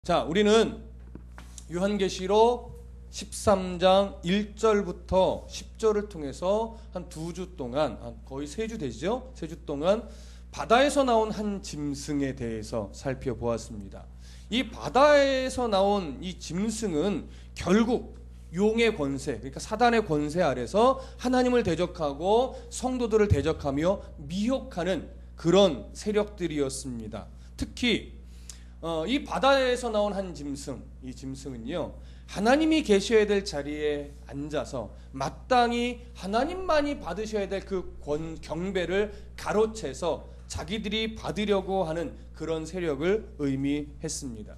자, 우리는 요한계시록 13장 1절부터 10절을 통해서 한 2주 동안, 거의 3주 되죠? 3주 동안 바다에서 나온 한 짐승에 대해서 살펴보았습니다. 이 바다에서 나온 이 짐승은 결국 용의 권세, 그러니까 사단의 권세 아래서 하나님을 대적하고 성도들을 대적하며 미혹하는 그런 세력들이었습니다. 특히 이 바다에서 나온 한 짐승, 이 짐승은요, 하나님이 계셔야 될 자리에 앉아서 마땅히 하나님만이 받으셔야 될 그 경배를 가로채서 자기들이 받으려고 하는 그런 세력을 의미했습니다.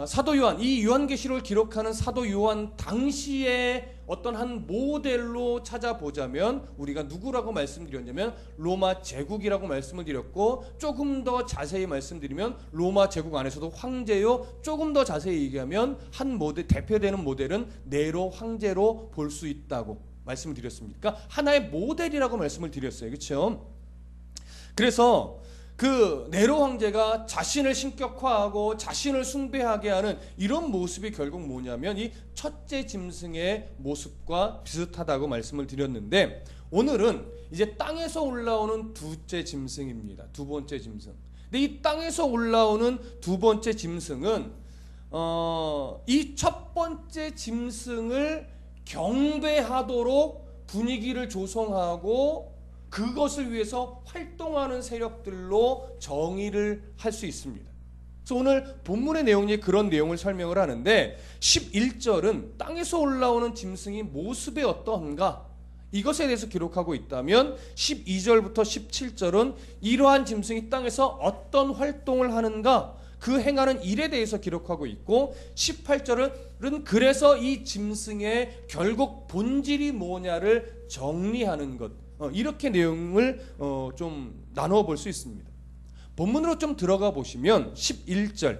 사도 요한, 이 요한계시록을 기록하는 사도 요한 당시에 어떤 한 모델로 찾아보자면 우리가 누구라고 말씀드렸냐면 로마 제국이라고 말씀을 드렸고, 조금 더 자세히 말씀드리면 로마 제국 안에서도 황제요, 조금 더 자세히 얘기하면 한 모델, 대표되는 모델은 네로 황제로 볼 수 있다고 말씀을 드렸습니다. 그러니까 하나의 모델이라고 말씀을 드렸어요. 그렇죠? 그래서 그 네로 황제가 자신을 신격화하고 자신을 숭배하게 하는 이런 모습이 결국 뭐냐면 이 첫째 짐승의 모습과 비슷하다고 말씀을 드렸는데, 오늘은 이제 땅에서 올라오는 둘째 짐승입니다. 두 번째 짐승. 근데 이 땅에서 올라오는 두 번째 짐승은 이 첫 번째 짐승을 경배하도록 분위기를 조성하고 그것을 위해서 활동하는 세력들로 정의를 할 수 있습니다. 그래서 오늘 본문의 내용이 그런 내용을 설명을 하는데, 11절은 땅에서 올라오는 짐승이 모습이 어떠한가 이것에 대해서 기록하고 있다면, 12절부터 17절은 이러한 짐승이 땅에서 어떤 활동을 하는가, 그 행하는 일에 대해서 기록하고 있고, 18절은 그래서 이 짐승의 결국 본질이 뭐냐를 정리하는 것, 이렇게 내용을 좀 나누어 볼 수 있습니다. 본문으로 좀 들어가 보시면 11절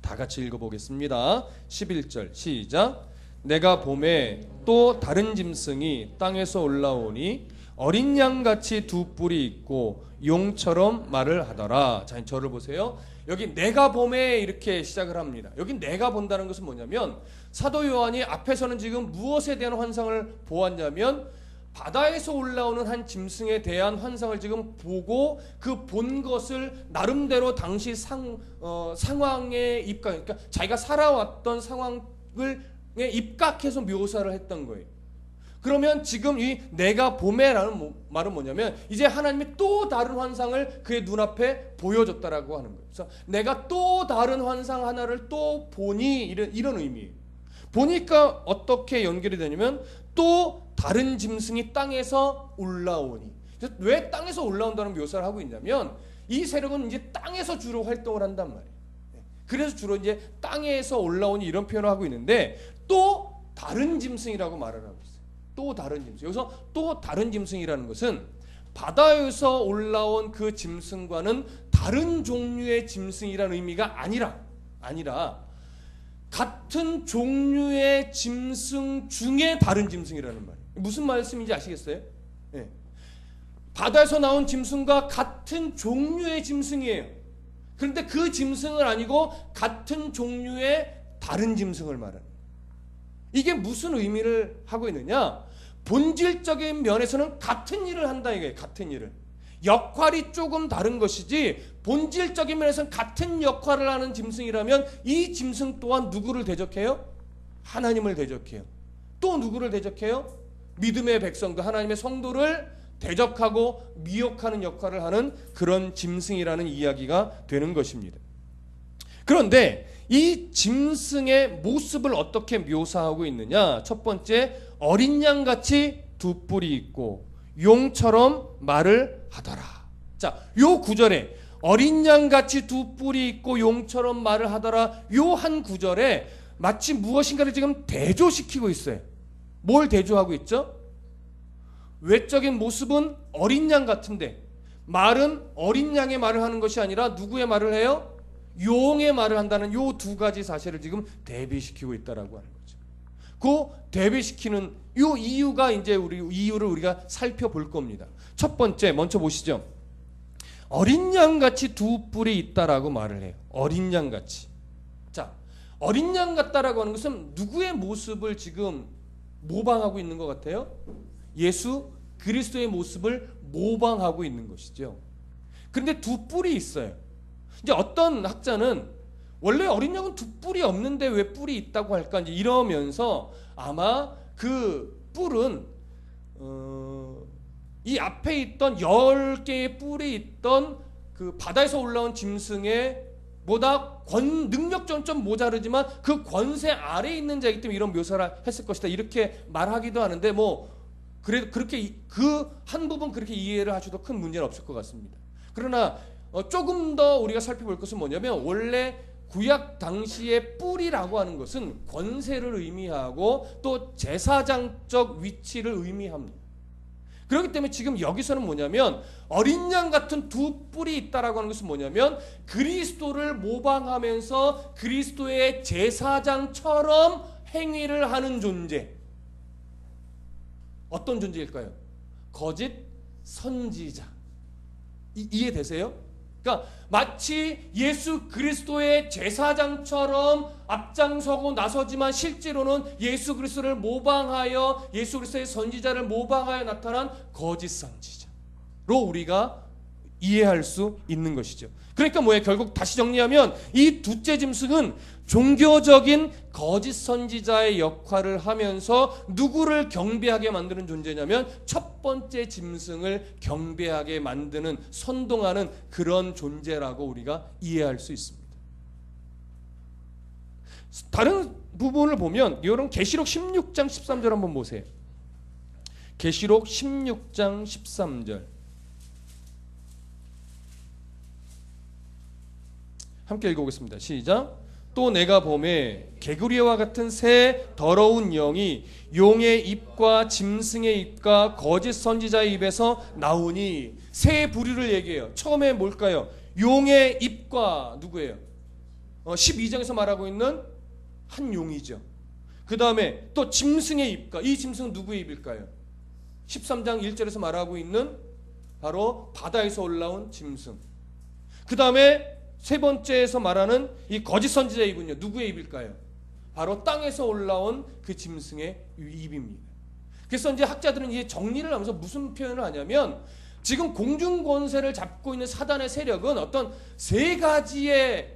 다 같이 읽어보겠습니다. 11절 시작. 내가 봄에 또 다른 짐승이 땅에서 올라오니 어린 양같이 두 뿔이 있고 용처럼 말을 하더라. 자, 저를 보세요. 여기 내가 봄에 이렇게 시작을 합니다. 여기 내가 본다는 것은 뭐냐면, 사도 요한이 앞에서는 지금 무엇에 대한 환상을 보았냐면 바다에서 올라오는 한 짐승에 대한 환상을 지금 보고 그 본 것을 나름대로 당시 상황에 입각, 그러니까 자기가 살아왔던 상황을 입각해서 묘사를 했던 거예요. 그러면 지금 이 내가 봄에라는 말은 뭐냐면 이제 하나님이 또 다른 환상을 그의 눈앞에 보여줬다라고 하는 거예요. 그래서 내가 또 다른 환상 하나를 또 보니 이런 의미예요. 보니까 어떻게 연결이 되냐면 또 다른 짐승이 땅에서 올라오니. 왜 땅에서 올라온다는 묘사를 하고 있냐면 이 세력은 이제 땅에서 주로 활동을 한단 말이에요. 그래서 주로 이제 땅에서 올라오니 이런 표현을 하고 있는데, 또 다른 짐승이라고 말을 하고 있어요. 또 다른 짐승. 여기서 또 다른 짐승이라는 것은 바다에서 올라온 그 짐승과는 다른 종류의 짐승이라는 의미가 아니라 같은 종류의 짐승 중에 다른 짐승이라는 말이에요. 무슨 말씀인지 아시겠어요? 네. 바다에서 나온 짐승과 같은 종류의 짐승이에요. 그런데 그 짐승은 아니고 같은 종류의 다른 짐승을 말하는 거예요. 이게 무슨 의미를 하고 있느냐? 본질적인 면에서는 같은 일을 한다 이거예요. 같은 일을. 역할이 조금 다른 것이지 본질적인 면에서는 같은 역할을 하는 짐승이라면 이 짐승 또한 누구를 대적해요? 하나님을 대적해요. 또 누구를 대적해요? 믿음의 백성들, 하나님의 성도를 대적하고 미혹하는 역할을 하는 그런 짐승이라는 이야기가 되는 것입니다. 그런데 이 짐승의 모습을 어떻게 묘사하고 있느냐? 첫 번째, 어린 양같이 두 뿔이 있고 용처럼 말을 하더라. 자, 요 구절에 어린 양같이 두 뿔이 있고 용처럼 말을 하더라, 요 한 구절에 마치 무엇인가를 지금 대조시키고 있어요. 뭘 대조하고 있죠? 외적인 모습은 어린 양 같은데 말은 어린 양의 말을 하는 것이 아니라 누구의 말을 해요? 용의 말을 한다는 요 두 가지 사실을 지금 대비시키고 있다라고 하는 거죠. 그 대비시키는 요 이유가 이제 이유를 우리가 살펴볼 겁니다. 첫 번째 먼저 보시죠. 어린 양같이 두 뿔이 있다라고 말을 해요. 어린 양같이. 자, 어린 양 같다라고 하는 것은 누구의 모습을 지금 모방하고 있는 것 같아요? 예수 그리스도의 모습을 모방하고 있는 것이죠. 그런데 두 뿔이 있어요. 이제 어떤 학자는 원래 어린 양은 두 뿔이 없는데 왜 뿔이 있다고 할까? 이제 이러면서 아마 그 뿔은 이 앞에 있던 10개의 뿔이 있던 그 바다에서 올라온 짐승의 보다 능력적으로 좀 모자르지만 그 권세 아래에 있는 자이기 때문에 이런 묘사를 했을 것이다. 이렇게 말하기도 하는데 뭐 그래도 그렇게 그 한 부분 그렇게 이해를 하셔도 큰 문제는 없을 것 같습니다. 그러나 조금 더 우리가 살펴볼 것은 뭐냐면 원래 구약 당시의 뿔이라고 하는 것은 권세를 의미하고 또 제사장적 위치를 의미합니다. 그렇기 때문에 지금 여기서는 뭐냐면 어린 양 같은 두 뿔이 있다라고 하는 것은 뭐냐면 그리스도를 모방하면서 그리스도의 제사장처럼 행위를 하는 존재. 어떤 존재일까요? 거짓 선지자. 이해되세요? 그러니까 마치 예수 그리스도의 제사장처럼 앞장서고 나서지만 실제로는 예수 그리스도를 모방하여 예수 그리스도의 선지자를 모방하여 나타난 거짓 선지자로 우리가 이해할 수 있는 것이죠. 그러니까 뭐예요? 결국 다시 정리하면 이 두째 짐승은 종교적인 거짓 선지자의 역할을 하면서 누구를 경배하게 만드는 존재냐면 첫 번째 짐승을 경배하게 만드는 선동하는 그런 존재라고 우리가 이해할 수 있습니다. 다른 부분을 보면 여러분 계시록 16장 13절 한번 보세요. 계시록 16장 13절 함께 읽어보겠습니다. 시작. 또 내가 보매 개구리와 같은 새 더러운 영이 용의 입과 짐승의 입과 거짓 선지자의 입에서 나오니 새 부류를 얘기해요. 처음에 뭘까요? 용의 입과 누구예요? 12장에서 말하고 있는 한 용이죠. 그 다음에 또 짐승의 입과 이 짐승은 누구의 입일까요? 13장 1절에서 말하고 있는 바로 바다에서 올라온 짐승. 그 다음에 세 번째에서 말하는 이 거짓 선지자의 입은요, 누구의 입일까요? 바로 땅에서 올라온 그 짐승의 입입니다. 그래서 이제 학자들은 이제 정리를 하면서 무슨 표현을 하냐면 지금 공중 권세를 잡고 있는 사단의 세력은 어떤 세 가지의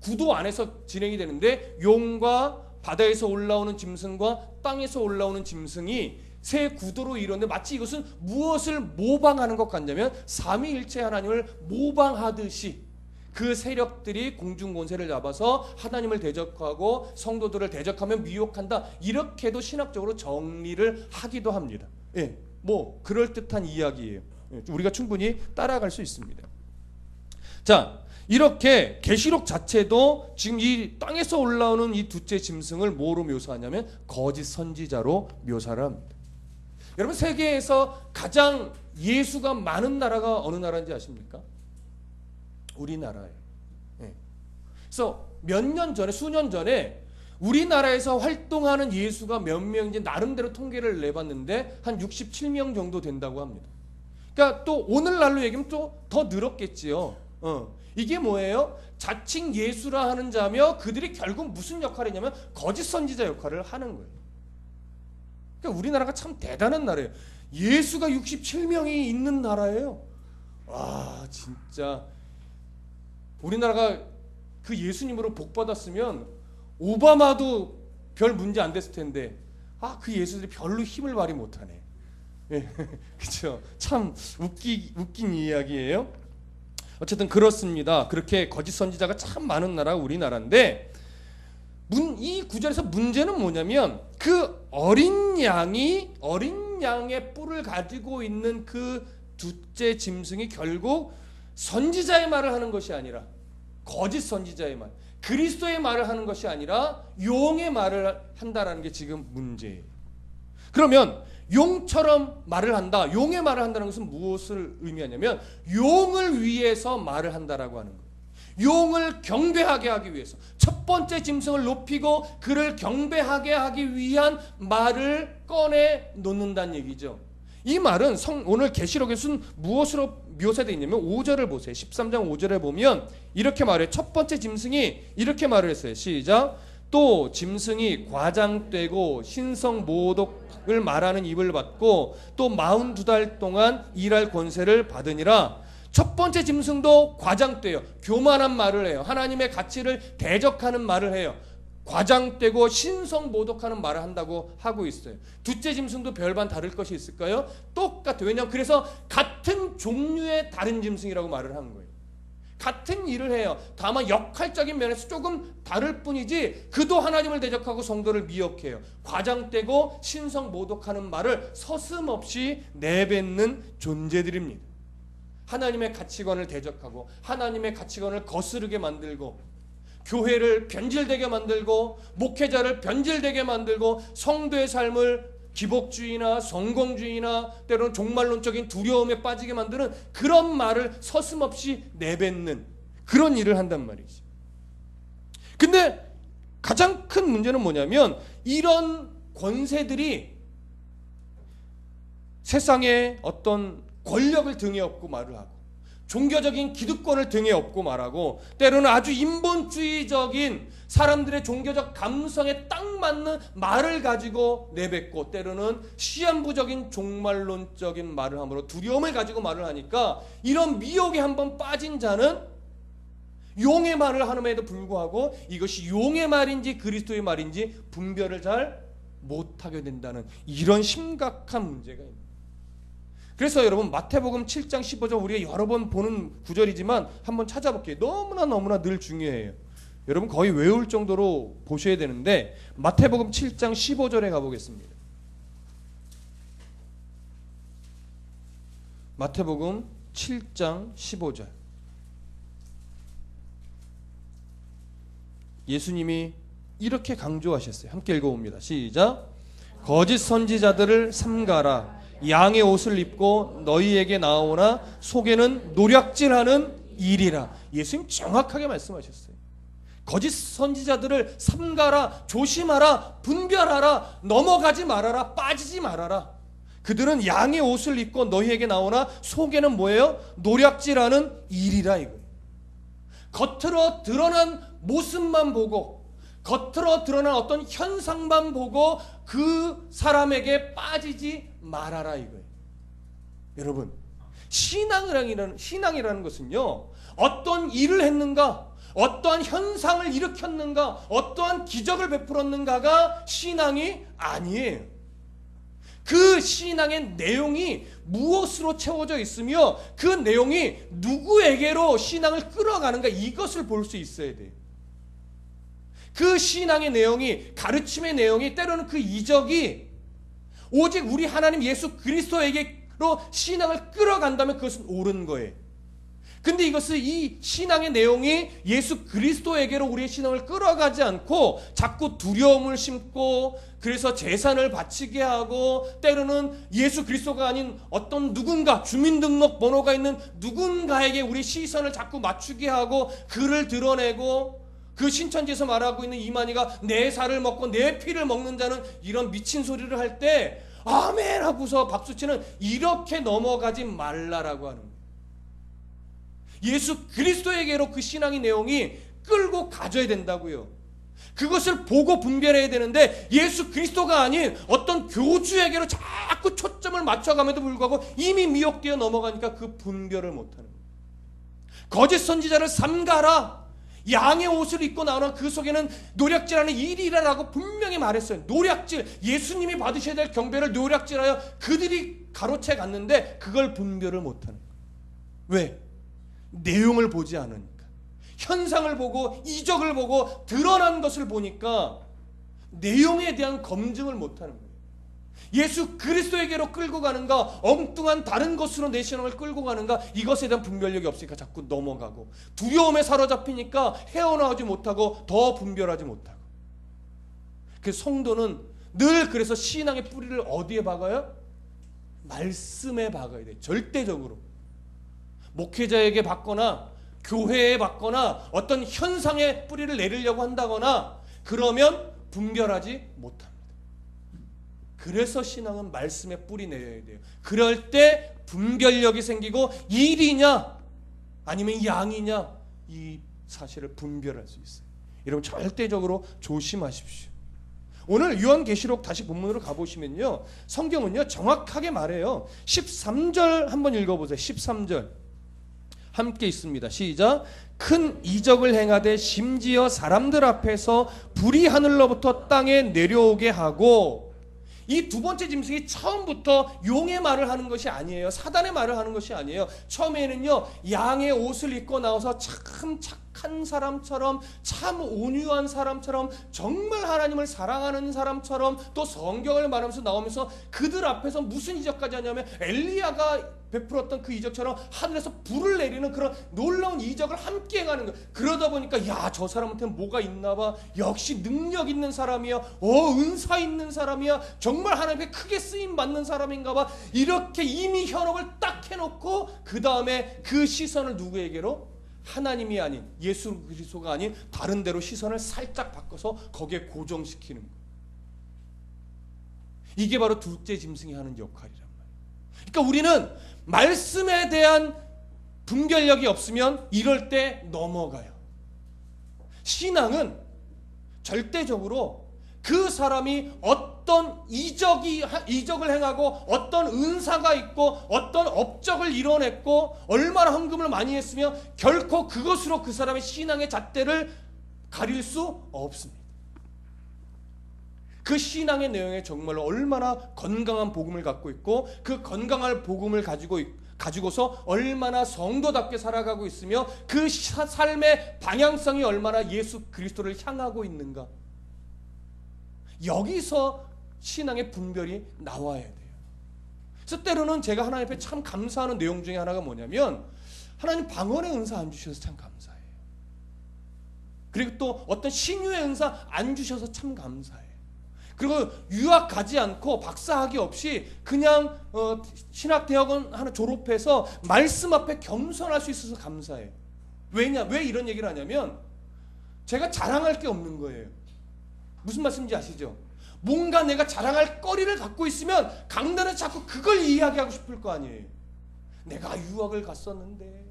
구도 안에서 진행이 되는데 용과 바다에서 올라오는 짐승과 땅에서 올라오는 짐승이 세 구도로 이루는데 마치 이것은 무엇을 모방하는 것 같냐면 삼위일체 하나님을 모방하듯이 그 세력들이 공중 권세를 잡아서 하나님을 대적하고 성도들을 대적하면 미혹한다. 이렇게도 신학적으로 정리를 하기도 합니다. 예, 뭐 그럴듯한 이야기예요. 우리가 충분히 따라갈 수 있습니다. 자, 이렇게 계시록 자체도 지금 이 땅에서 올라오는 이 두째 짐승을 뭐로 묘사하냐면 거짓 선지자로 묘사를 합니다. 여러분 세계에서 가장 예수가 많은 나라가 어느 나라인지 아십니까? 우리나라예요. 네. 그래서 몇 년 전에 수년 전에 우리나라에서 활동하는 예수가 몇 명인지 나름대로 통계를 내봤는데 한 67명 정도 된다고 합니다. 그러니까 또 오늘날로 얘기하면 또 더 늘었겠지요. 이게 뭐예요? 자칭 예수라 하는 자며 그들이 결국 무슨 역할이냐면 거짓 선지자 역할을 하는 거예요. 그러니까 우리나라가 참 대단한 나라예요. 예수가 67명이 있는 나라예요. 와, 진짜 우리나라가 그 예수님으로 복 받았으면 오바마도 별 문제 안 됐을 텐데 그 예수들이 별로 힘을 발휘 못하네. 예, 그렇죠. 참 웃긴 이야기예요. 어쨌든 그렇습니다. 그렇게 거짓 선지자가 참 많은 나라가 우리나라인데 이 구절에서 문제는 뭐냐면 그 어린 양의 뿔을 가지고 있는 그 두째 짐승이 결국 선지자의 말을 하는 것이 아니라 거짓 선지자의 말, 그리스도의 말을 하는 것이 아니라 용의 말을 한다라는 게 지금 문제예요. 그러면 용처럼 말을 한다, 용의 말을 한다는 것은 무엇을 의미하냐면 용을 위해서 말을 한다라고 하는 거예요. 용을 경배하게 하기 위해서 첫 번째 짐승을 높이고 그를 경배하게 하기 위한 말을 꺼내 놓는다는 얘기죠. 이 말은 오늘 계시록에서는 무엇으로 묘사되어 있냐면 5절을 보세요. 13장 5절에 보면 이렇게 말해요. 첫 번째 짐승이 이렇게 말을 했어요. 시작. 또 짐승이 과장되고 신성모독을 말하는 입을 받고 또 42달 동안 일할 권세를 받으니라. 첫 번째 짐승도 과장돼요. 교만한 말을 해요. 하나님의 가치를 대적하는 말을 해요. 과장되고 신성모독하는 말을 한다고 하고 있어요. 둘째 짐승도 별반 다를 것이 있을까요? 똑같아요. 왜냐하면 그래서 같은 종류의 다른 짐승이라고 말을 한 거예요. 같은 일을 해요. 다만 역할적인 면에서 조금 다를 뿐이지 그도 하나님을 대적하고 성도를 미혹해요. 과장되고 신성모독하는 말을 서슴없이 내뱉는 존재들입니다. 하나님의 가치관을 대적하고 하나님의 가치관을 거스르게 만들고 교회를 변질되게 만들고 목회자를 변질되게 만들고 성도의 삶을 기복주의나 성공주의나 때로는 종말론적인 두려움에 빠지게 만드는 그런 말을 서슴없이 내뱉는 그런 일을 한단 말이지. 근데 가장 큰 문제는 뭐냐면 이런 권세들이 세상에 어떤 권력을 등에 업고 말을 하고 종교적인 기득권을 등에 업고 말하고 때로는 아주 인본주의적인 사람들의 종교적 감성에 딱 맞는 말을 가지고 내뱉고 때로는 시한부적인 종말론적인 말을 함으로 두려움을 가지고 말을 하니까 이런 미혹에 한번 빠진 자는 용의 말을 하는에도 불구하고 이것이 용의 말인지 그리스도의 말인지 분별을 잘 못하게 된다는 이런 심각한 문제가 있습니다. 그래서 여러분 마태복음 7장 15절 우리가 여러 번 보는 구절이지만 한번 찾아볼게요. 너무나 늘 중요해요. 여러분 거의 외울 정도로 보셔야 되는데 마태복음 7장 15절에 가보겠습니다. 마태복음 7장 15절. 예수님이 이렇게 강조하셨어요. 함께 읽어봅니다. 시작. 거짓 선지자들을 삼가라. 양의 옷을 입고 너희에게 나오나 속에는 노략질하는 일이라. 예수님 정확하게 말씀하셨어요. 거짓 선지자들을 삼가라, 조심하라, 분별하라, 넘어가지 말아라, 빠지지 말아라. 그들은 양의 옷을 입고 너희에게 나오나 속에는 뭐예요? 노략질하는 일이라 이거예요. 겉으로 드러난 모습만 보고 겉으로 드러난 어떤 현상만 보고 그 사람에게 빠지지 말아라 이거예요. 여러분 신앙이라는 것은요 어떤 일을 했는가 어떠한 현상을 일으켰는가 어떠한 기적을 베풀었는가가 신앙이 아니에요. 그 신앙의 내용이 무엇으로 채워져 있으며 그 내용이 누구에게로 신앙을 끌어가는가 이것을 볼 수 있어야 돼요. 그 신앙의 내용이 가르침의 내용이 때로는 그 이적이 오직 우리 하나님 예수 그리스도에게로 신앙을 끌어간다면 그것은 옳은 거예요. 근데 이것을 이 신앙의 내용이 예수 그리스도에게로 우리의 신앙을 끌어가지 않고 자꾸 두려움을 심고 그래서 재산을 바치게 하고 때로는 예수 그리스도가 아닌 어떤 누군가 주민등록 번호가 있는 누군가에게 우리 시선을 자꾸 맞추게 하고 그를 드러내고 그 신천지에서 말하고 있는 이만희가 내 살을 먹고 내 피를 먹는 자는 이런 미친 소리를 할 때 아멘 하고서 박수치는 이렇게 넘어가지 말라라고 하는 거예요. 예수 그리스도에게로 그 신앙의 내용이 끌고 가져야 된다고요. 그것을 보고 분별해야 되는데 예수 그리스도가 아닌 어떤 교주에게로 자꾸 초점을 맞춰감에도 불구하고 이미 미혹되어 넘어가니까 그 분별을 못하는 거예요. 거짓 선지자를 삼가라. 양의 옷을 입고 나오는 그 속에는 노략질하는 일이라라고 분명히 말했어요. 노략질, 예수님이 받으셔야 될 경배를 노략질하여 그들이 가로채 갔는데 그걸 분별을 못하는 거예요. 왜? 내용을 보지 않으니까. 현상을 보고 이적을 보고 드러난 것을 보니까 내용에 대한 검증을 못하는 거예요. 예수 그리스도에게로 끌고 가는가 엉뚱한 다른 것으로 내 신앙을 끌고 가는가 이것에 대한 분별력이 없으니까 자꾸 넘어가고 두려움에 사로잡히니까 헤어나오지 못하고 더 분별하지 못하고. 그 성도는 늘 그래서 신앙의 뿌리를 어디에 박아요? 말씀에 박아야 돼요. 절대적으로. 목회자에게 받거나 교회에 받거나 어떤 현상의 뿌리를 내리려고 한다거나 그러면 분별하지 못합니다. 그래서 신앙은 말씀에 뿌리 내야 돼요. 그럴 때 분별력이 생기고 일이냐 아니면 양이냐 이 사실을 분별할 수 있어요. 여러분 절대적으로 조심하십시오. 오늘 요한계시록 다시 본문으로 가보시면요, 성경은요 정확하게 말해요. 13절 한번 읽어보세요. 13절 함께 있습니다. 시작. 큰 이적을 행하되 심지어 사람들 앞에서 불이 하늘로부터 땅에 내려오게 하고, 이 두 번째 짐승이 처음부터 용의 말을 하는 것이 아니에요. 사단의 말을 하는 것이 아니에요. 처음에는요 양의 옷을 입고 나와서 참 착한 사람처럼, 참 온유한 사람처럼, 정말 하나님을 사랑하는 사람처럼, 또 성경을 말하면서 나오면서 그들 앞에서 무슨 이적까지 하냐면 엘리야가 베풀었던 그 이적처럼 하늘에서 불을 내리는 그런 놀라운 이적을 함께 행하는 거예요. 그러다 보니까 야, 저 사람한테는 뭐가 있나 봐, 역시 능력 있는 사람이야, 은사 있는 사람이야, 정말 하나님께 크게 쓰임 받는 사람인가 봐, 이렇게 이미 현혹을 딱 해놓고 그 다음에 그 시선을 누구에게로? 하나님이 아닌 예수 그리스도가 아닌 다른 데로 시선을 살짝 바꿔서 거기에 고정시키는 거예요. 이게 바로 둘째 짐승이 하는 역할이란 말이에요. 그러니까 우리는 말씀에 대한 분별력이 없으면 이럴 때 넘어가요. 신앙은 절대적으로 그 사람이 어떤 이적을 행하고 어떤 은사가 있고 어떤 업적을 이뤄냈고 얼마나 헌금을 많이 했으면 결코 그것으로 그 사람의 신앙의 잣대를 가릴 수 없습니다. 그 신앙의 내용에 정말로 얼마나 건강한 복음을 갖고 있고 그 건강한 복음을 가지고서 얼마나 성도답게 살아가고 있으며 그 삶의 방향성이 얼마나 예수 그리스도를 향하고 있는가, 여기서 신앙의 분별이 나와야 돼요. 그래서 때로는 제가 하나님 앞에 참 감사하는 내용 중에 하나가 뭐냐면, 하나님 방언의 은사 안 주셔서 참 감사해요. 그리고 또 어떤 신유의 은사 안 주셔서 참 감사해요. 그리고 유학 가지 않고 박사학위 없이 그냥 신학대학원 하나 졸업해서 말씀 앞에 겸손할 수 있어서 감사해요. 왜 이런 얘기를 하냐면, 제가 자랑할 게 없는 거예요. 무슨 말씀인지 아시죠? 뭔가 내가 자랑할 거리를 갖고 있으면 강단에서 자꾸 그걸 이야기하고 싶을 거 아니에요. 내가 유학을 갔었는데,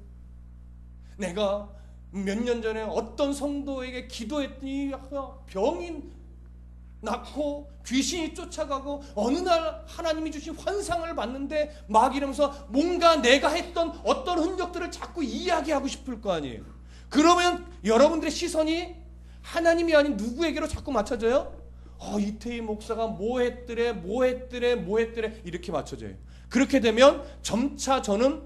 내가 몇 년 전에 어떤 성도에게 기도했더니 병이 낳고 귀신이 쫓아가고 어느 날 하나님이 주신 환상을 봤는데, 막 이러면서 뭔가 내가 했던 어떤 흔적들을 자꾸 이야기하고 싶을 거 아니에요. 그러면 여러분들의 시선이 하나님이 아닌 누구에게로 자꾸 맞춰져요? 이태희 목사가 뭐 했더래 이렇게 맞춰져요. 그렇게 되면 점차 저는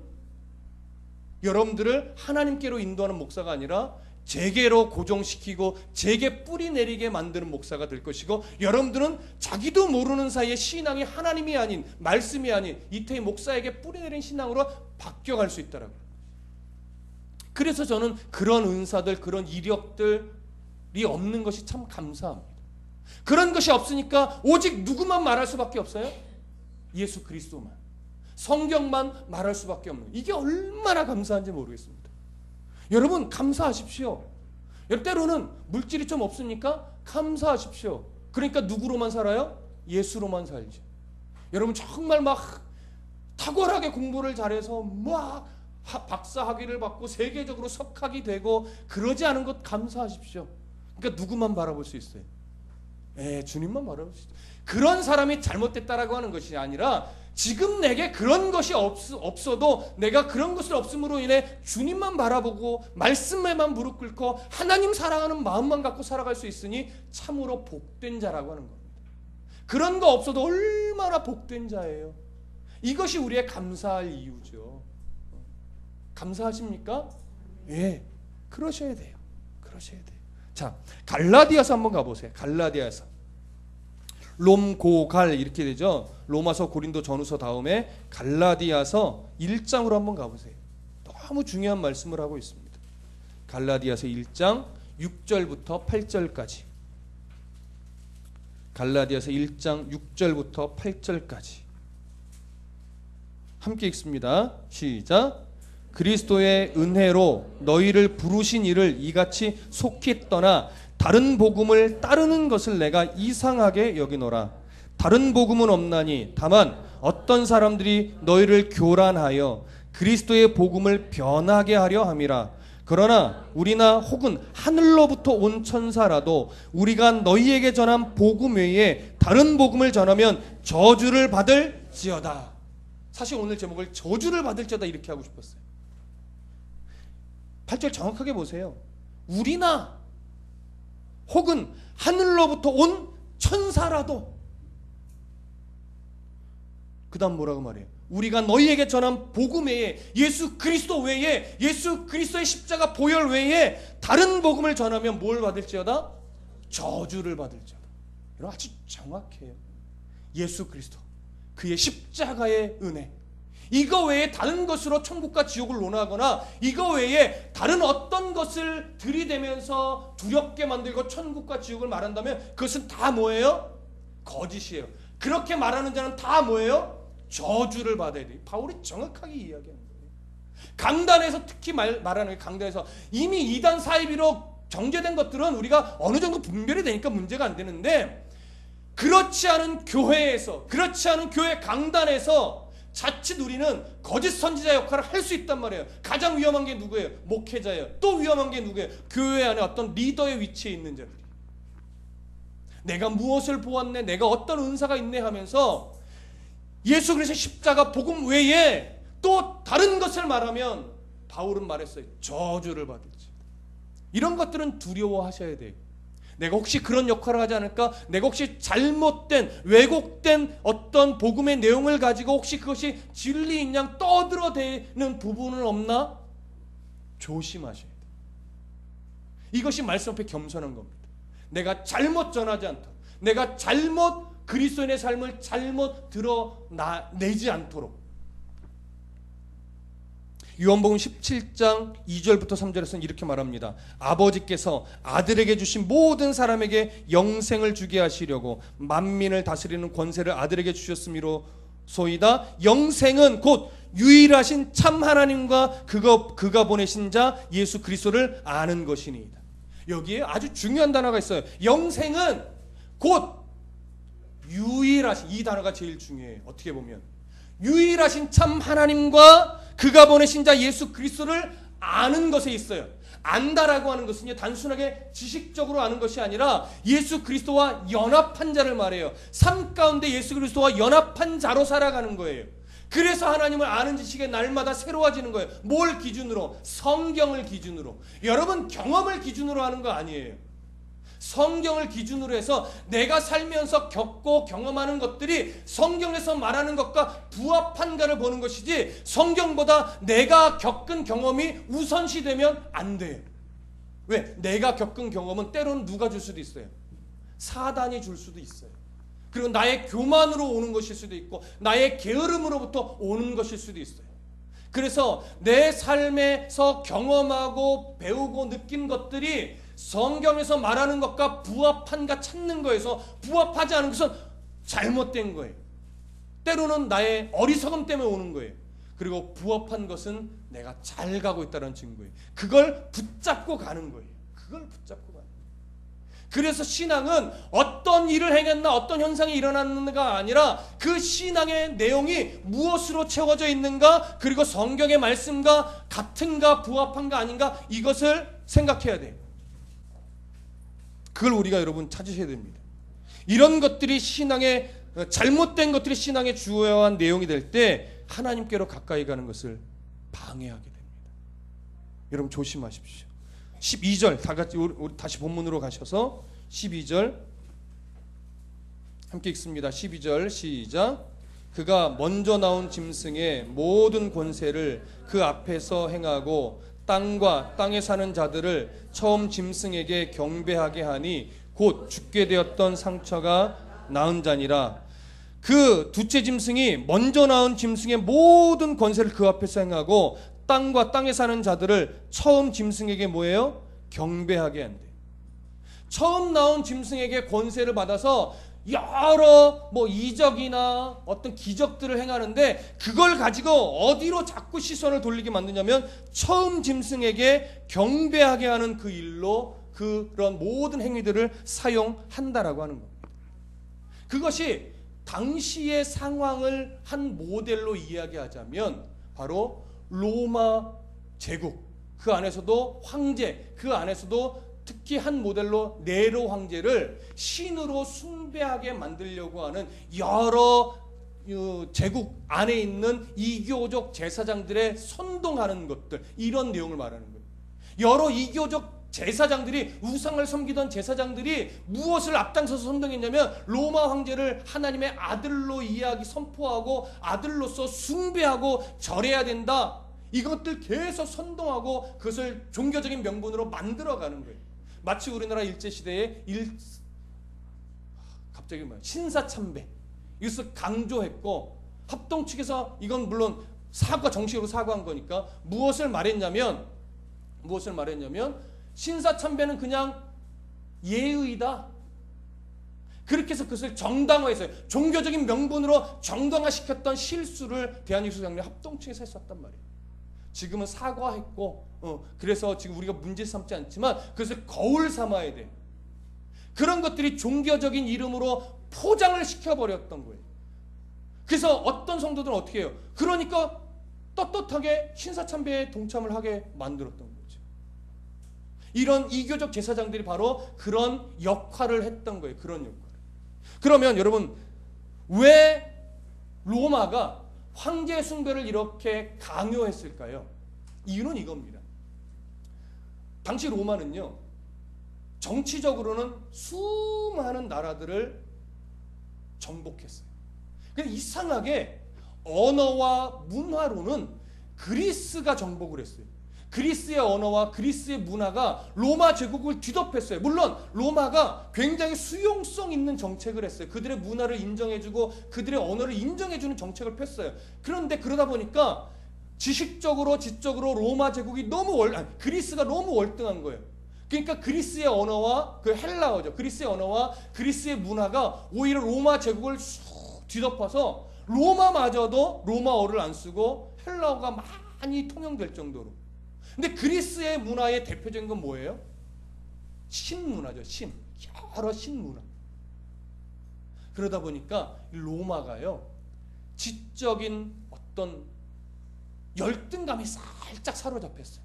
여러분들을 하나님께로 인도하는 목사가 아니라 제게로 고정시키고 제게 뿌리 내리게 만드는 목사가 될 것이고, 여러분들은 자기도 모르는 사이에 신앙이 하나님이 아닌, 말씀이 아닌 이태희 목사에게 뿌리 내린 신앙으로 바뀌어갈 수 있다라고. 그래서 저는 그런 은사들, 그런 이력들이 없는 것이 참 감사합니다. 그런 것이 없으니까 오직 누구만 말할 수밖에 없어요? 예수 그리스도만, 성경만 말할 수밖에 없는, 이게 얼마나 감사한지 모르겠습니다. 여러분 감사하십시오. 때로는 물질이 좀 없으니까 감사하십시오. 그러니까 누구로만 살아요? 예수로만 살죠. 여러분 정말 막 탁월하게 공부를 잘해서 막 박사 학위를 받고 세계적으로 석학이 되고 그러지 않은 것 감사하십시오. 그러니까 누구만 바라볼 수 있어요? 주님만 바라볼 수 있어요. 그런 사람이 잘못됐다라고 하는 것이 아니라, 지금 내게 그런 것이 없어도 내가 그런 것을 없음으로 인해 주님만 바라보고 말씀에만 무릎 꿇고 하나님 사랑하는 마음만 갖고 살아갈 수 있으니 참으로 복된 자라고 하는 겁니다. 그런 거 없어도 얼마나 복된 자예요. 이것이 우리의 감사할 이유죠. 감사하십니까? 예, 그러셔야 돼요. 자, 갈라디아서 한번 가보세요. 갈라디아서. 롬, 고, 갈 이렇게 되죠. 로마서, 고린도, 전후서 다음에 갈라디아서 1장으로 한번 가보세요. 너무 중요한 말씀을 하고 있습니다. 갈라디아서 1장 6절부터 8절까지. 갈라디아서 1장 6절부터 8절까지 함께 읽습니다. 시작. 그리스도의 은혜로 너희를 부르신 이를 이같이 속히 떠나 다른 복음을 따르는 것을 내가 이상하게 여기노라. 다른 복음은 없나니 다만 어떤 사람들이 너희를 교란하여 그리스도의 복음을 변하게 하려 함이라. 그러나 우리나 혹은 하늘로부터 온 천사라도 우리가 너희에게 전한 복음 외에 다른 복음을 전하면 저주를 받을지어다. 사실 오늘 제목을 저주를 받을지어다 이렇게 하고 싶었어요. 8절 정확하게 보세요. 우리나 혹은 하늘로부터 온 천사라도. 그 다음 뭐라고 말해요? 우리가 너희에게 전한 복음 외에, 예수 그리스도 외에, 예수 그리스도의 십자가 보혈 외에 다른 복음을 전하면 뭘 받을지어다? 저주를 받을지어다. 여러분 아주 정확해요. 예수 그리스도, 그의 십자가의 은혜, 이거 외에 다른 것으로 천국과 지옥을 논하거나 이거 외에 다른 어떤 것을 들이대면서 두렵게 만들고 천국과 지옥을 말한다면 그것은 다 뭐예요? 거짓이에요. 그렇게 말하는 자는 다 뭐예요? 저주를 받아야 돼요. 바울이 정확하게 이야기하는 거예요. 강단에서 특히 말하는 게, 강단에서 이미 이단 사이비로 정제된 것들은 우리가 어느 정도 분별이 되니까 문제가 안 되는데, 그렇지 않은 교회에서, 그렇지 않은 교회 강단에서 자칫 우리는 거짓 선지자 역할을 할 수 있단 말이에요. 가장 위험한 게 누구예요? 목회자예요. 또 위험한 게 누구예요? 교회 안에 어떤 리더의 위치에 있는 자들이. 내가 무엇을 보았네, 내가 어떤 은사가 있네 하면서 예수 그리스도의 십자가 복음 외에 또 다른 것을 말하면 바울은 말했어요. 저주를 받을지. 이런 것들은 두려워하셔야 돼요. 내가 혹시 그런 역할을 하지 않을까? 내가 혹시 잘못된, 왜곡된 어떤 복음의 내용을 가지고 혹시 그것이 진리인 양 떠들어대는 부분은 없나? 조심하셔야 돼요. 이것이 말씀 앞에 겸손한 겁니다. 내가 잘못 전하지 않도록, 내가 잘못 그리스도인의 삶을 잘못 드러내지 않도록. 요한복음 17장 2절부터 3절에서는 이렇게 말합니다. 아버지께서 아들에게 주신 모든 사람에게 영생을 주게 하시려고 만민을 다스리는 권세를 아들에게 주셨음이로소이다. 영생은 곧 유일하신 참 하나님과 그가 보내신 자 예수 그리스도를 아는 것이니이다. 여기에 아주 중요한 단어가 있어요. 영생은 곧 유일하신, 이 단어가 제일 중요해요. 어떻게 보면 유일하신 참 하나님과 그가 보내신 자 예수 그리스도를 아는 것에 있어요. 안다라고 하는 것은요, 단순하게 지식적으로 아는 것이 아니라 예수 그리스도와 연합한 자를 말해요. 삶 가운데 예수 그리스도와 연합한 자로 살아가는 거예요. 그래서 하나님을 아는 지식에 날마다 새로워지는 거예요. 뭘 기준으로? 성경을 기준으로. 여러분 경험을 기준으로 하는 거 아니에요. 성경을 기준으로 해서 내가 살면서 겪고 경험하는 것들이 성경에서 말하는 것과 부합한가를 보는 것이지, 성경보다 내가 겪은 경험이 우선시되면 안 돼요. 왜? 내가 겪은 경험은 때로는 누가 줄 수도 있어요. 사단이 줄 수도 있어요. 그리고 나의 교만으로 오는 것일 수도 있고 나의 게으름으로부터 오는 것일 수도 있어요. 그래서 내 삶에서 경험하고 배우고 느낀 것들이 성경에서 말하는 것과 부합한가 찾는 거에서 부합하지 않은 것은 잘못된 거예요. 때로는 나의 어리석음 때문에 오는 거예요. 그리고 부합한 것은 내가 잘 가고 있다는 증거예요. 그걸 붙잡고 가는 거예요. 그걸 붙잡고 가는 거예요. 그래서 신앙은 어떤 일을 행했나, 어떤 현상이 일어났는가가 아니라 그 신앙의 내용이 무엇으로 채워져 있는가, 그리고 성경의 말씀과 같은가 부합한가 아닌가, 이것을 생각해야 돼요. 그걸 우리가 여러분 찾으셔야 됩니다. 이런 것들이 신앙의, 잘못된 것들이 신앙의 주요한 내용이 될 때 하나님께로 가까이 가는 것을 방해하게 됩니다. 여러분 조심하십시오. 12절 다 같이 우리 다시 본문으로 가셔서 12절 함께 읽습니다. 12절 시작. 그가 먼저 나온 짐승의 모든 권세를 그 앞에서 행하고 땅과 땅에 사는 자들을 처음 짐승에게 경배하게 하니 곧 죽게 되었던 상처가 나은 자니라. 그 두째 짐승이 먼저 나온 짐승의 모든 권세를 그 앞에서 행하고 땅과 땅에 사는 자들을 처음 짐승에게 뭐예요? 경배하게 한대. 처음 나온 짐승에게 권세를 받아서 여러 이적이나 어떤 기적들을 행하는데, 그걸 가지고 어디로 자꾸 시선을 돌리게 만드냐면 처음 짐승에게 경배하게 하는 그 일로 그런 모든 행위들을 사용한다라고 하는 겁니다. 그것이 당시의 상황을 한 모델로 이야기하자면 바로 로마 제국, 그 안에서도 황제, 그 안에서도 특히 한 모델로 네로 황제를 신으로 숭배하게 만들려고 하는 여러 제국 안에 있는 이교적 제사장들의 선동하는 것들, 이런 내용을 말하는 거예요. 여러 이교적 제사장들이, 우상을 섬기던 제사장들이 무엇을 앞장서서 선동했냐면 로마 황제를 하나님의 아들로 선포하고 아들로서 숭배하고 절해야 된다, 이것들 계속 선동하고 그것을 종교적인 명분으로 만들어가는 거예요. 마치 우리나라 일제시대에 신사참배, 이것을 강조했고, 합동 측에서 이건 물론 정식으로 사과한 거니까 무엇을 말했냐면 신사참배는 그냥 예의다, 그렇게 해서 그것을 정당화했어요. 종교적인 명분으로 정당화시켰던 실수를 대한민국장례 합동측에서 했었단 말이에요. 지금은 사과했고, 그래서 지금 우리가 문제 삼지 않지만 그것을 거울 삼아야 돼. 그런 것들이 종교적인 이름으로 포장을 시켜버렸던 거예요. 그래서 어떤 성도들은 어떻게 해요? 그러니까 떳떳하게 신사참배에 동참을 하게 만들었던 거죠. 이런 이교적 제사장들이 바로 그런 역할을 했던 거예요. 그런 역할. 그러면 여러분, 왜 로마가 황제 숭배를 이렇게 강요했을까요? 이유는 이겁니다. 당시 로마는요, 정치적으로는 수많은 나라들을 정복했어요. 근데 이상하게 언어와 문화로는 그리스가 정복을 했어요. 그리스의 언어와 그리스의 문화가 로마 제국을 뒤덮였어요. 물론 로마가 굉장히 수용성 있는 정책을 했어요. 그들의 문화를 인정해주고 그들의 언어를 인정해주는 정책을 폈어요. 그런데 그러다 보니까 지식적으로 지적으로 로마 제국이 그리스가 너무 월등한 거예요. 그러니까 그리스의 언어와 그 헬라어죠. 그리스의 언어와 그리스의 문화가 오히려 로마 제국을 쑥 뒤덮어서 로마마저도 로마어를 안 쓰고 헬라어가 많이 통용될 정도로. 근데 그리스의 문화의 대표적인 건 뭐예요? 신문화죠. 여러 신문화. 그러다 보니까 로마가요, 지적인 어떤 열등감이 살짝 사로잡혔어요.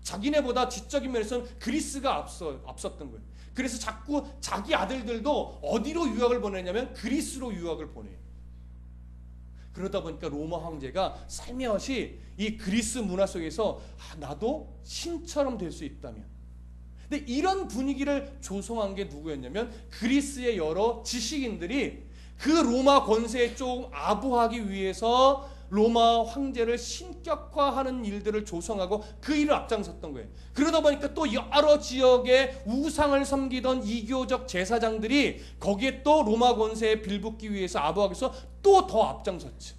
자기네보다 지적인 면에서는 그리스가 앞섰던 거예요. 그래서 자꾸 자기 아들들도 어디로 유학을 보내냐면 그리스로 유학을 보내요. 그러다 보니까 로마 황제가 살며시 이 그리스 문화 속에서 나도 신처럼 될 수 있다면. 근데 이런 분위기를 조성한 게 누구였냐면 그리스의 여러 지식인들이 그 로마 권세에 좀 아부하기 위해서 로마 황제를 신격화하는 일들을 조성하고 그 일을 앞장섰던 거예요. 그러다 보니까 또 여러 지역의 우상을 섬기던 이교적 제사장들이 거기에 또 로마 권세에 빌붙기 위해서 아부하기 위해서 또 더 앞장섰죠.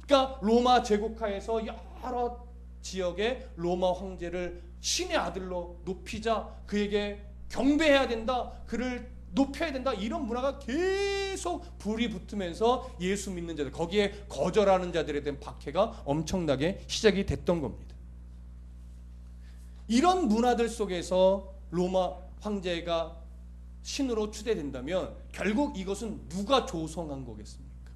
그러니까 로마 제국하에서 여러 지역의 로마 황제를 신의 아들로 높이자, 그에게 경배해야 된다, 그를 높여야 된다, 이런 문화가 계속 불이 붙으면서 예수 믿는 자들, 거기에 거절하는 자들에 대한 박해가 엄청나게 시작이 됐던 겁니다. 이런 문화들 속에서 로마 황제가 신으로 추대된다면 결국 이것은 누가 조성한 거겠습니까?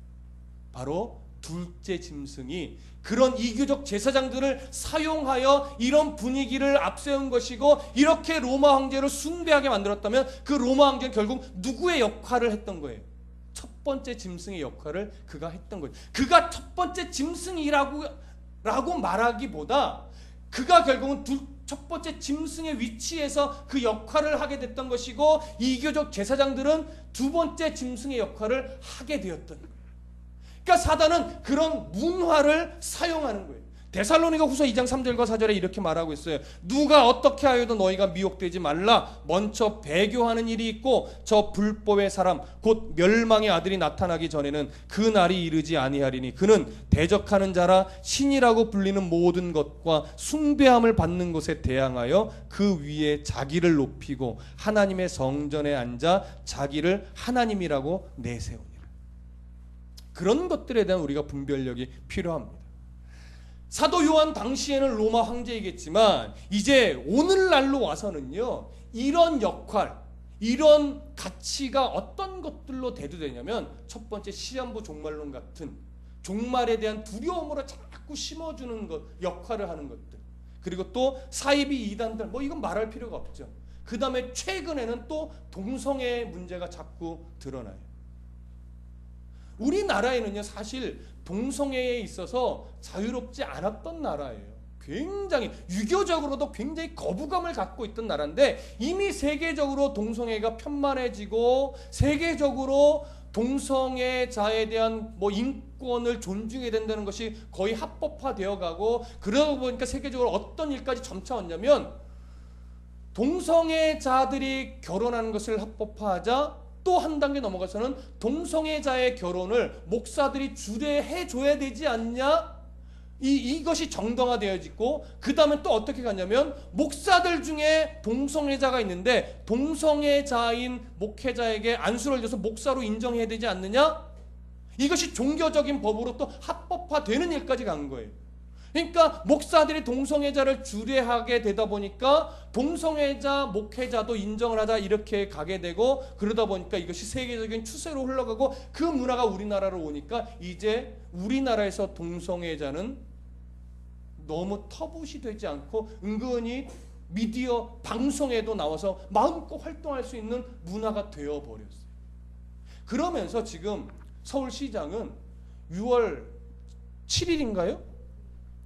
바로 둘째 짐승이 그런 이교적 제사장들을 사용하여 이런 분위기를 앞세운 것이고, 이렇게 로마 황제를 숭배하게 만들었다면 그 로마 황제는 결국 누구의 역할을 했던 거예요? 첫 번째 짐승의 역할을 그가 했던 거예요. 그가 첫 번째 짐승이라고 말하기보다 그가 결국은 첫 번째 짐승의 위치에서 그 역할을 하게 됐던 것이고, 이교적 제사장들은 두 번째 짐승의 역할을 하게 되었던 거예요. 그러니까 사단은 그런 문화를 사용하는 거예요. 데살로니가 후서 2장 3절과 4절에 이렇게 말하고 있어요. 누가 어떻게 하여도 너희가 미혹되지 말라. 먼저 배교하는 일이 있고 저 불법의 사람 곧 멸망의 아들이 나타나기 전에는 그 날이 이르지 아니하리니 그는 대적하는 자라 신이라고 불리는 모든 것과 숭배함을 받는 것에 대항하여 그 위에 자기를 높이고 하나님의 성전에 앉아 자기를 하나님이라고 내세우니라. 그런 것들에 대한 우리가 분별력이 필요합니다. 사도 요한 당시에는 로마 황제이겠지만 이제 오늘날로 와서는요, 이런 역할, 이런 가치가 어떤 것들로 대두되냐면 첫 번째 시한부 종말론 같은 종말에 대한 두려움으로 자꾸 심어주는 것, 역할을 하는 것들. 그리고 또 사이비 이단들, 뭐 이건 말할 필요가 없죠. 그 다음에 최근에는 또 동성애 문제가 자꾸 드러나요. 우리나라에는요, 사실 동성애에 있어서 자유롭지 않았던 나라예요. 굉장히 유교적으로도 굉장히 거부감을 갖고 있던 나라인데 이미 세계적으로 동성애가 편만해지고 세계적으로 동성애자에 대한 뭐 인권을 존중해야 된다는 것이 거의 합법화되어 가고, 그러다 보니까 세계적으로 어떤 일까지 점차 왔냐면 동성애자들이 결혼하는 것을 합법화하자 또 한 단계 넘어가서는 동성애자의 결혼을 목사들이 주례해 줘야 되지 않냐? 이것이 정당화되어지고, 그 다음에 또 어떻게 가냐면 목사들 중에 동성애자가 있는데 동성애자인 목회자에게 안수를 줘서 목사로 인정해야 되지 않느냐? 이것이 종교적인 법으로 또 합법화되는 일까지 간 거예요. 그러니까 목사들이 동성애자를 주례하게 되다 보니까 동성애자 목회자도 인정을 하자 이렇게 가게 되고, 그러다 보니까 이것이 세계적인 추세로 흘러가고 그 문화가 우리나라로 오니까 이제 우리나라에서 동성애자는 너무 터부시 되지 않고 은근히 미디어 방송에도 나와서 마음껏 활동할 수 있는 문화가 되어버렸어요. 그러면서 지금 서울시장은 6월 7일인가요?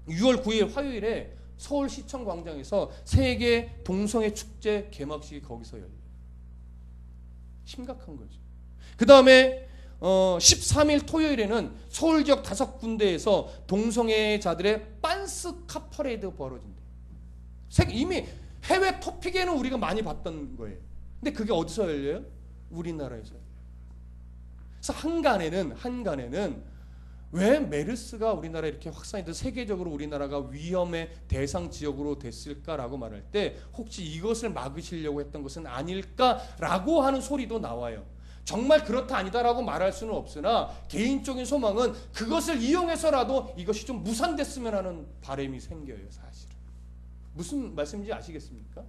6월 9일 화요일에 서울시청 광장에서 세계 동성애 축제 개막식이 거기서 열려요. 심각한 거죠. 그 다음에 13일 토요일에는 서울 지역 5군데에서 동성애자들의 빤스 카퍼레이드 벌어진대요. 이미 해외 토픽에는 우리가 많이 봤던 거예요. 근데 그게 어디서 열려요? 우리나라에서. 그래서 한간에는 왜 메르스가 우리나라에 이렇게 확산이 돼서 세계적으로 우리나라가 위험의 대상 지역으로 됐을까라고 말할 때 혹시 이것을 막으시려고 했던 것은 아닐까라고 하는 소리도 나와요. 정말 그렇다 아니다라고 말할 수는 없으나 개인적인 소망은 그것을 이용해서라도 이것이 좀 무산됐으면 하는 바람이 생겨요. 사실은 무슨 말씀인지 아시겠습니까?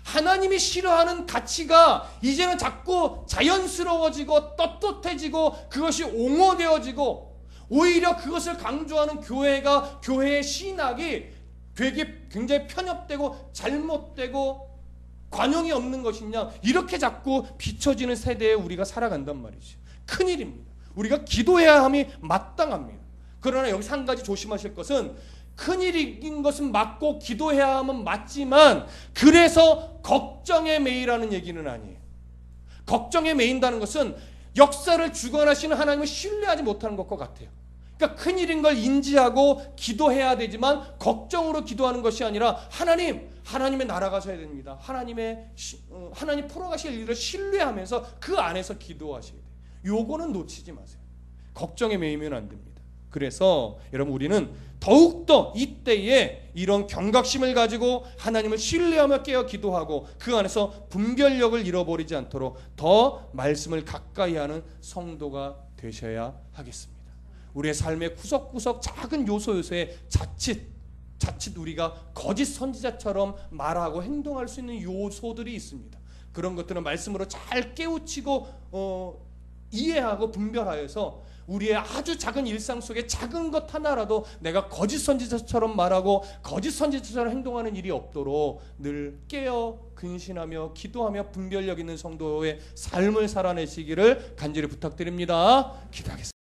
하나님이 싫어하는 가치가 이제는 자꾸 자연스러워지고 떳떳해지고 그것이 옹호되어지고, 오히려 그것을 강조하는 교회의 신학이 되게 굉장히 편협되고 잘못되고 관용이 없는 것이냐, 이렇게 자꾸 비춰지는 세대에 우리가 살아간단 말이죠. 큰일입니다. 우리가 기도해야 함이 마땅합니다. 그러나 여기서 한 가지 조심하실 것은, 큰일인 것은 맞고 기도해야 함은 맞지만 그래서 걱정에 매이라는 얘기는 아니에요. 걱정에 매인다는 것은 역사를 주관하시는 하나님을 신뢰하지 못하는 것과 같아요. 그러니까 큰일인 걸 인지하고 기도해야 되지만 걱정으로 기도하는 것이 아니라 하나님의 나라가 서야 됩니다. 하나님 풀어가실 일을 신뢰하면서 그 안에서 기도하셔야 돼요. 요거는 놓치지 마세요. 걱정에 매이면 안 됩니다. 그래서 여러분, 우리는 더욱더 이때에 이런 경각심을 가지고 하나님을 신뢰하며 깨어 기도하고 그 안에서 분별력을 잃어버리지 않도록 더 말씀을 가까이 하는 성도가 되셔야 하겠습니다. 우리의 삶의 구석구석 작은 요소에 자칫 우리가 거짓 선지자처럼 말하고 행동할 수 있는 요소들이 있습니다. 그런 것들은 말씀으로 잘 깨우치고 이해하고 분별하여서 우리의 아주 작은 일상 속에 작은 것 하나라도 내가 거짓 선지자처럼 말하고 거짓 선지자처럼 행동하는 일이 없도록 늘 깨어 근신하며 기도하며 분별력 있는 성도의 삶을 살아내시기를 간절히 부탁드립니다. 기도하겠습니다.